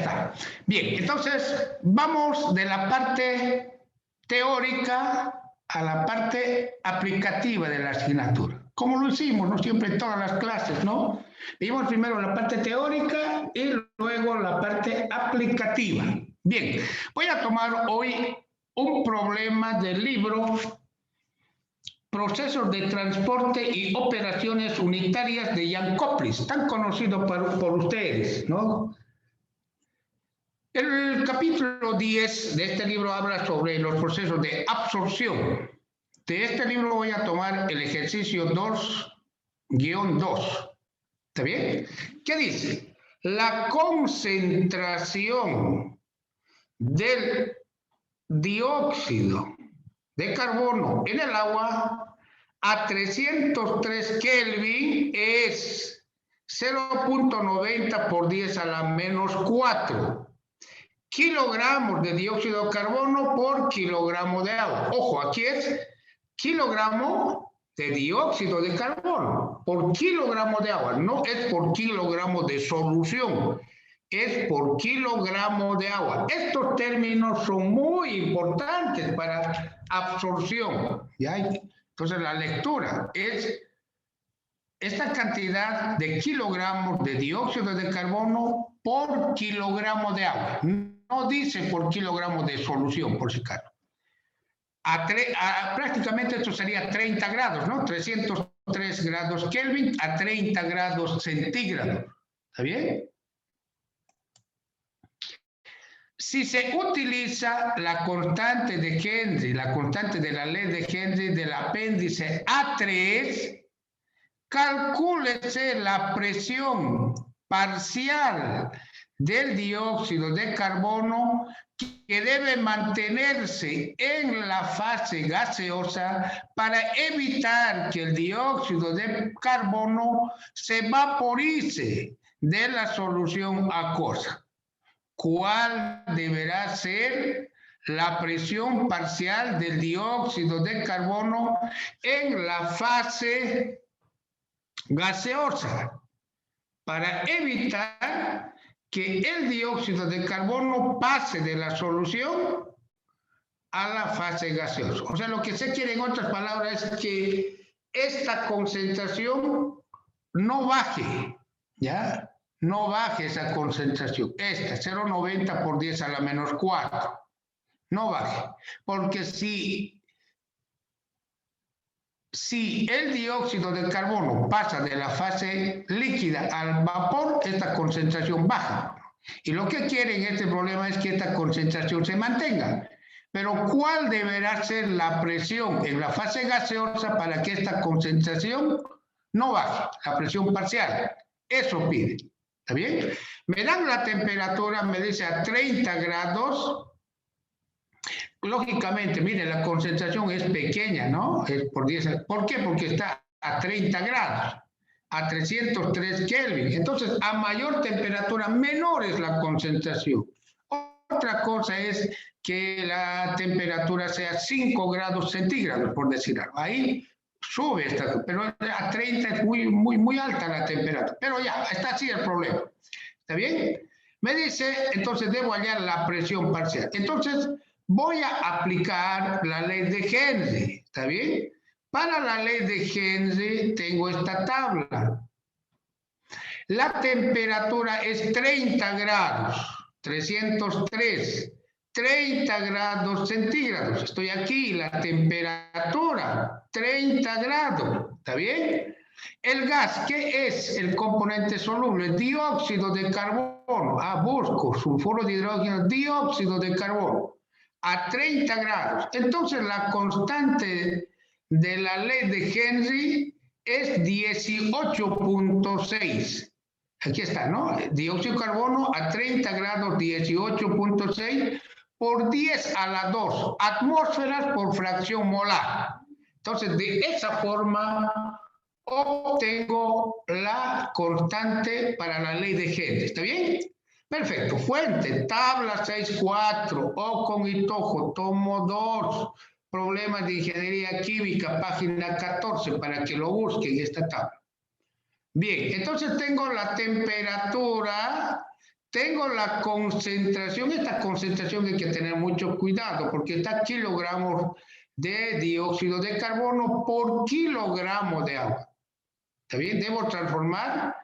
está. Bien, entonces vamos de la parte teórica a la parte aplicativa de la asignatura. Como lo hicimos, ¿no? Siempre en todas las clases, ¿no? Vimos primero la parte teórica y luego la parte aplicativa. Bien, voy a tomar hoy un problema del libro Procesos de transporte y operaciones unitarias de Jan Koplis, tan conocido por ustedes, ¿no? El capítulo 10 de este libro habla sobre los procesos de absorción. De este libro voy a tomar el ejercicio 2-2. ¿Está bien? ¿Qué dice? La concentración del dióxido de carbono en el agua a 303 Kelvin es 0.90 por 10 a la menos 4 kilogramos de dióxido de carbono por kilogramo de agua. Ojo, aquí es kilogramo de dióxido de carbono por kilogramo de agua, no es por kilogramo de solución, es por kilogramo de agua. Estos términos son muy importantes para absorción. ¿Ya? Entonces la lectura es esta cantidad de kilogramos de dióxido de carbono por kilogramo de agua. No dice por kilogramo de solución, por si acaso. Prácticamente esto sería 30 grados, ¿no? 303 grados Kelvin a 30 grados centígrados. ¿Está bien? Si se utiliza la constante de Henry, la constante de la ley de Henry del apéndice A3, calcúlese la presión parcial del dióxido de carbono que debe mantenerse en la fase gaseosa para evitar que el dióxido de carbono se vaporice de la solución acuosa. ¿Cuál deberá ser la presión parcial del dióxido de carbono en la fase gaseosa para evitar que el dióxido de carbono pase de la solución a la fase gaseosa? O sea, lo que se quiere en otras palabras es que esta concentración no baje, ¿ya? No baje esa concentración, esta, 0,90 por 10 a la menos 4, no baje, porque si el dióxido de carbono pasa de la fase líquida al vapor, esta concentración baja. Y lo que quiere en este problema es que esta concentración se mantenga. Pero ¿cuál deberá ser la presión en la fase gaseosa para que esta concentración no baje? La presión parcial. Eso pide. ¿Está bien? Me dan la temperatura, me dice a 30 grados. Lógicamente, mire, la concentración es pequeña, ¿no? Es por 10. ¿Por qué? Porque está a 30 grados, a 303 Kelvin. Entonces, a mayor temperatura, menor es la concentración. Otra cosa es que la temperatura sea 5 grados centígrados, por decir algo. Ahí sube pero a 30 es muy alta la temperatura. Pero ya, está así el problema. ¿Está bien? Me dice, entonces debo hallar la presión parcial. Entonces, voy a aplicar la ley de Henry, ¿está bien? Para la ley de Henry tengo esta tabla. La temperatura es 30 grados, 303, 30 grados centígrados. Estoy aquí, la temperatura, 30 grados, ¿está bien? El gas, ¿qué es el componente soluble? Dióxido de carbono. Busco sulfuro de hidrógeno, dióxido de carbono. A 30 grados. Entonces la constante de la ley de Henry es 18.6. Aquí está, ¿no? Dióxido de carbono a 30 grados, 18.6 por 10 a la 2 atmósferas por fracción molar. Entonces, de esa forma obtengo la constante para la ley de Henry. ¿Está bien? Perfecto. Fuente, tabla 6.4, O con Itojo, tomo 2, problemas de ingeniería química, página 14, para que lo busquen esta tabla. Bien, entonces tengo la temperatura tengo la concentración. Esta concentración hay que tener mucho cuidado porque está kilogramos de dióxido de carbono por kilogramo de agua. ¿Está bien? Debo transformar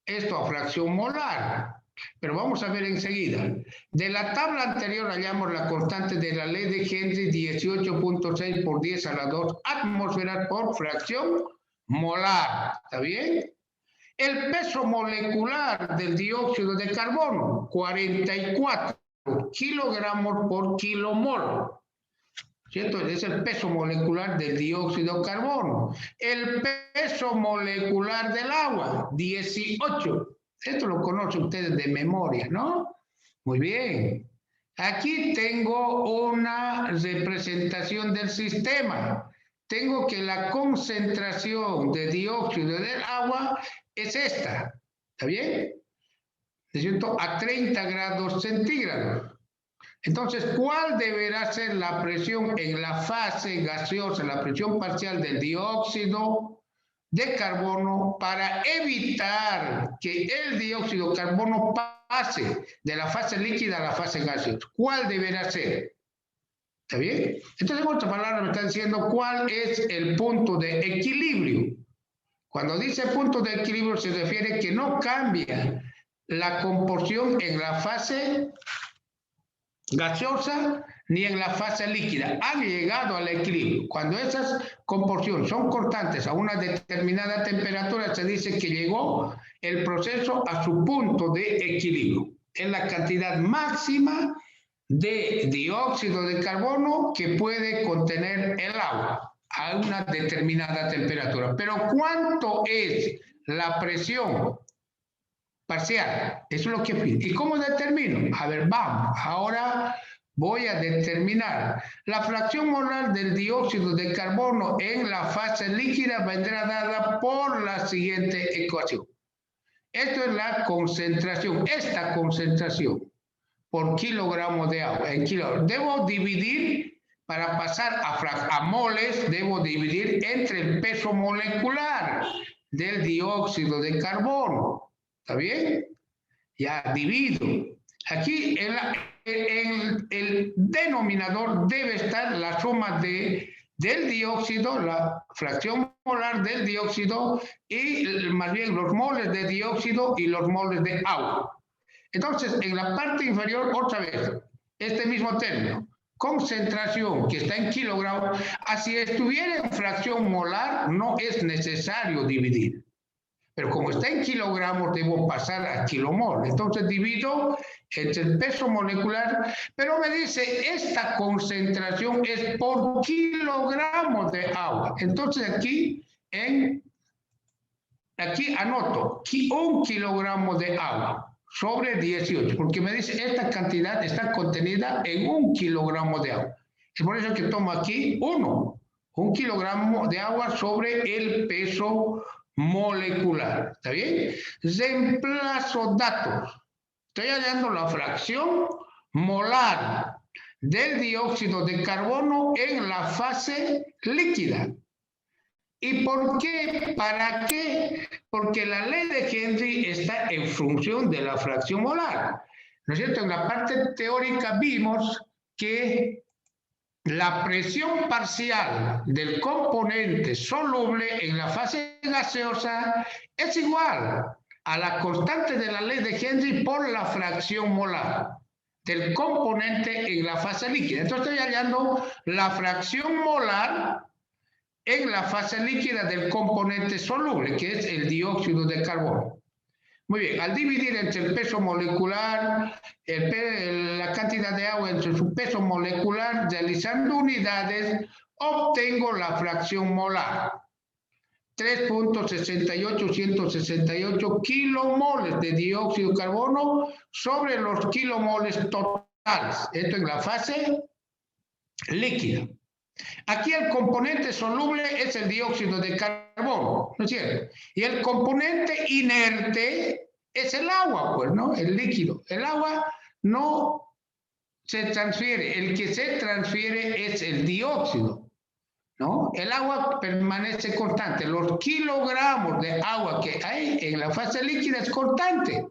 esto a fracción molar. Pero vamos a ver enseguida. De la tabla anterior hallamos la constante de la ley de Henry, 18.6 por 10 a la 2 atmósferas por fracción molar. ¿Está bien? El peso molecular del dióxido de carbono, 44 kilogramos por kilomol. ¿Cierto? Es el peso molecular del dióxido de carbono. El peso molecular del agua, 18. Esto lo conocen ustedes de memoria, ¿no? Muy bien. Aquí tengo una representación del sistema. Tengo que la concentración de dióxido del agua es esta. ¿Está bien? ¿Es cierto? A 30 grados centígrados. Entonces, ¿cuál deberá ser la presión en la fase gaseosa, la presión parcial del dióxido de carbono para evitar que el dióxido de carbono pase de la fase líquida a la fase gaseosa? ¿Cuál deberá ser? ¿Está bien? Entonces, en otras palabras, me está diciendo cuál es el punto de equilibrio. Cuando dice punto de equilibrio, se refiere que no cambia la composición en la fase gaseosa ni en la fase líquida. Han llegado al equilibrio. Cuando esas composiciones son constantes a una determinada temperatura, se dice que llegó el proceso a su punto de equilibrio. Es la cantidad máxima de dióxido de carbono que puede contener el agua a una determinada temperatura. Pero ¿cuánto es la presión parcial? Eso es lo que pide. ¿Y cómo determino? A ver, vamos. Ahora voy a determinar. La fracción molar del dióxido de carbono en la fase líquida vendrá dada por la siguiente ecuación. Esto es la concentración. Esta concentración por kilogramo de agua. En kilogramos. Debo dividir, para pasar a moles, debo dividir entre el peso molecular del dióxido de carbono. ¿Está bien? Ya divido. Aquí el denominador debe estar la suma del dióxido, la fracción molar del dióxido y más bien los moles de dióxido y los moles de agua. Entonces, en la parte inferior, otra vez, este mismo término, concentración que está en kilogramos, así estuviera en fracción molar, no es necesario dividir. Pero como está en kilogramos, debo pasar a kilomol. Entonces divido entre el peso molecular, pero me dice, esta concentración es por kilogramo de agua. Entonces aquí anoto 1 kilogramo de agua sobre 18, porque me dice, esta cantidad está contenida en 1 kilogramo de agua. Es por eso que tomo aquí 1 kilogramo de agua sobre el peso molecular. ¿Está bien? Reemplazo datos. Estoy hallando la fracción molar del dióxido de carbono en la fase líquida. ¿Y por qué? ¿Para qué? Porque la ley de Henry está en función de la fracción molar. ¿No es cierto? En la parte teórica vimos que la presión parcial del componente soluble en la fase gaseosa es igual a la constante de la ley de Henry por la fracción molar del componente en la fase líquida. Entonces estoy hallando la fracción molar en la fase líquida del componente soluble, que es el dióxido de carbono. Muy bien, al dividir entre el peso molecular, la cantidad de agua entre su peso molecular, realizando unidades, obtengo la fracción molar. 3.68168 kilomoles de dióxido de carbono sobre los kilomoles totales. Esto en la fase líquida. Aquí el componente soluble es el dióxido de carbono, ¿no es cierto? Y el componente inerte es el agua, pues, ¿no? El líquido. El agua no se transfiere, el que se transfiere es el dióxido, ¿no? El agua permanece constante. Los kilogramos de agua que hay en la fase líquida es constante.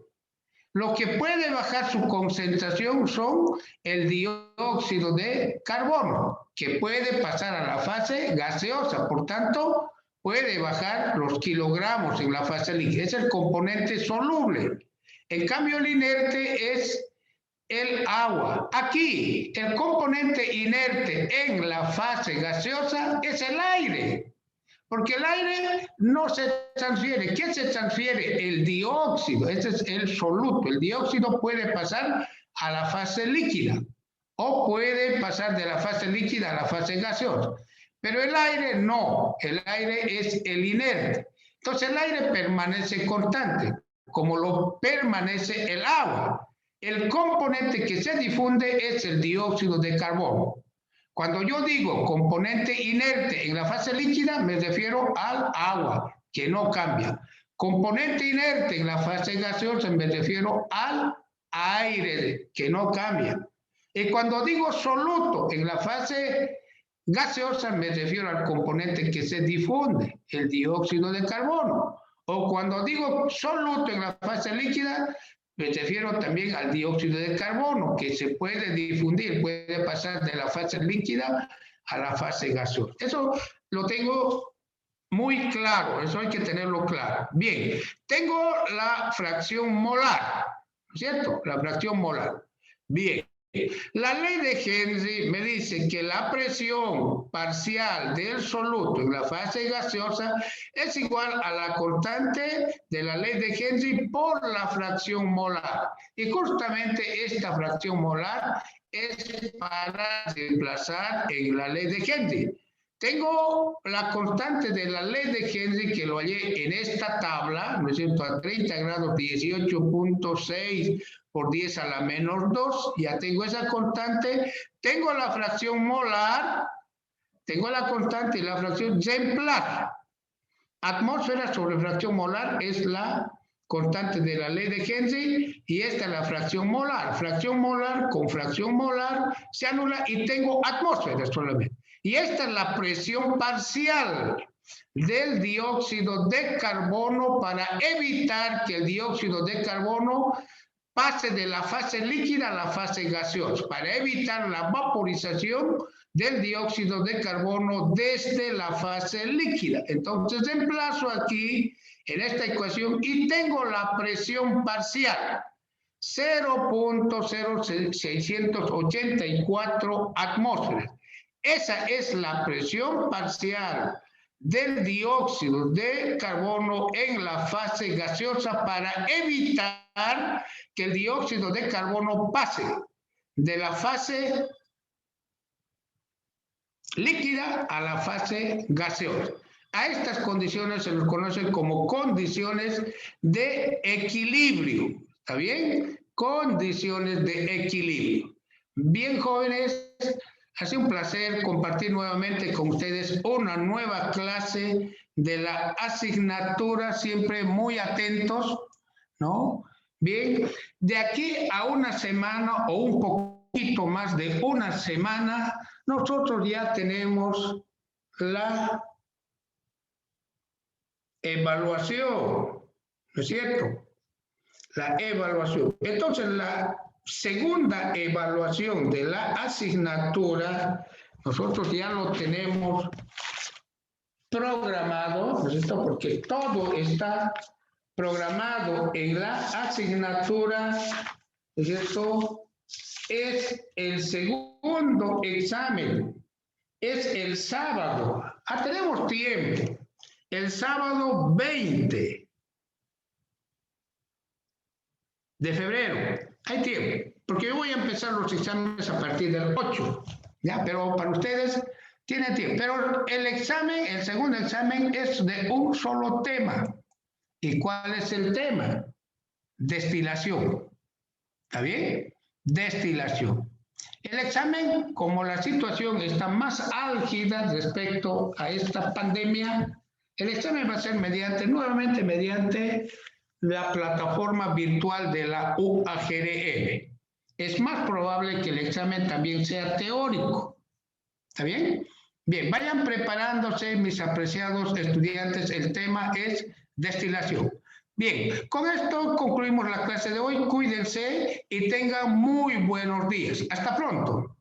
Lo que puede bajar su concentración son el dióxido de carbono, que puede pasar a la fase gaseosa, por tanto, puede bajar los kilogramos en la fase líquida. Es el componente soluble. En cambio, el inerte es el agua. Aquí, el componente inerte en la fase gaseosa es el aire. Porque el aire no se transfiere. ¿Qué se transfiere? El dióxido. Ese es el soluto. El dióxido puede pasar a la fase líquida o puede pasar de la fase líquida a la fase gaseosa. Pero el aire no. El aire es el inerte. Entonces el aire permanece constante, como lo permanece el agua. El componente que se difunde es el dióxido de carbono. Cuando yo digo componente inerte en la fase líquida, me refiero al agua, que no cambia. Componente inerte en la fase gaseosa, me refiero al aire, que no cambia. Y cuando digo soluto en la fase gaseosa, me refiero al componente que se difunde, el dióxido de carbono. O cuando digo soluto en la fase líquida, me refiero también al dióxido de carbono, que se puede difundir, puede pasar de la fase líquida a la fase gaseosa. Eso lo tengo muy claro, eso hay que tenerlo claro. Bien, tengo la fracción molar, ¿no es cierto? La fracción molar. Bien. La ley de Henry me dice que la presión parcial del soluto en la fase gaseosa es igual a la constante de la ley de Henry por la fracción molar. Y justamente esta fracción molar es para reemplazar en la ley de Henry. Tengo la constante de la ley de Henry que lo hallé en esta tabla, ¿no es cierto? A 30 grados 18.6 por 10 a la menos 2, ya tengo esa constante, tengo la fracción molar, tengo la constante y la fracción reemplazo. Atmósfera sobre fracción molar es la constante de la ley de Henry y esta es la fracción molar. Fracción molar con fracción molar se anula y tengo atmósfera solamente. Y esta es la presión parcial del dióxido de carbono para evitar que el dióxido de carbono pase de la fase líquida a la fase gaseosa, para evitar la vaporización del dióxido de carbono desde la fase líquida. Entonces reemplazo aquí en esta ecuación y tengo la presión parcial, 0.0684 atmósferas. Esa es la presión parcial del dióxido de carbono en la fase gaseosa para evitar que el dióxido de carbono pase de la fase líquida a la fase gaseosa. A estas condiciones se les conocen como condiciones de equilibrio. ¿Está bien? Condiciones de equilibrio. Bien, jóvenes, ha sido un placer compartir nuevamente con ustedes una nueva clase de la asignatura, siempre muy atentos, ¿no? Bien, de aquí a una semana o un poquito más de una semana, nosotros ya tenemos la evaluación, ¿no es cierto? La evaluación. Entonces, la segunda evaluación de la asignatura, nosotros ya lo tenemos programado, ¿no es cierto? Porque todo está programado en la asignatura, ¿no es cierto? Es el segundo examen, es el sábado. Tenemos tiempo. El sábado 20 de febrero. Hay tiempo, porque yo voy a empezar los exámenes a partir del 8, ¿ya? Pero para ustedes tiene tiempo. Pero el examen, el segundo examen es de un solo tema. ¿Y cuál es el tema? Destilación. ¿Está bien? Destilación. El examen, como la situación está más álgida respecto a esta pandemia, el examen va a ser nuevamente mediante la plataforma virtual de la UAGRN. Es más probable que el examen también sea teórico. ¿Está bien? Bien, vayan preparándose, mis apreciados estudiantes. El tema es destilación. Bien, con esto concluimos la clase de hoy. Cuídense y tengan muy buenos días. Hasta pronto.